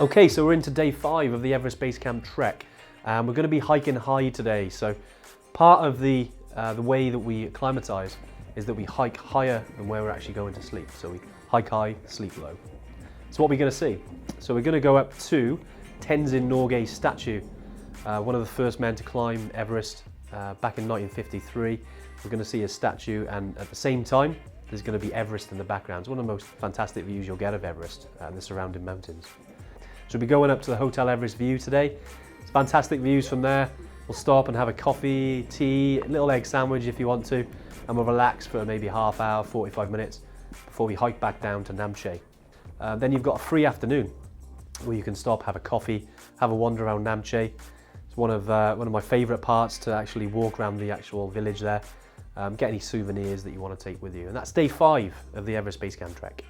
Okay, so we're into day 5 of the Everest Base Camp trek, and we're going to be hiking high today. So part of the way that we acclimatise is that we hike higher than where we're actually going to sleep. So we hike high, sleep low. So what are we going to see? So we're going to go up to Tenzing-hillary statue, one of the first men to climb Everest back in 1953. We're going to see his statue, and at the same time there's going to be Everest in the background. It's one of the most fantastic views you'll get of Everest and the surrounding mountains. So we'll be going up to the Hotel Everest View today. It's fantastic views from there. We'll stop and have a coffee, tea, a little egg sandwich if you want to, and we'll relax for maybe half hour, 45 minutes before we hike back down to Namche. Then you've got a free afternoon where you can stop, have a coffee, have a wander around Namche. It's one of my favourite parts, to actually walk around the actual village there, get any souvenirs that you want to take with you. And that's day 5 of the Everest Base Camp trek.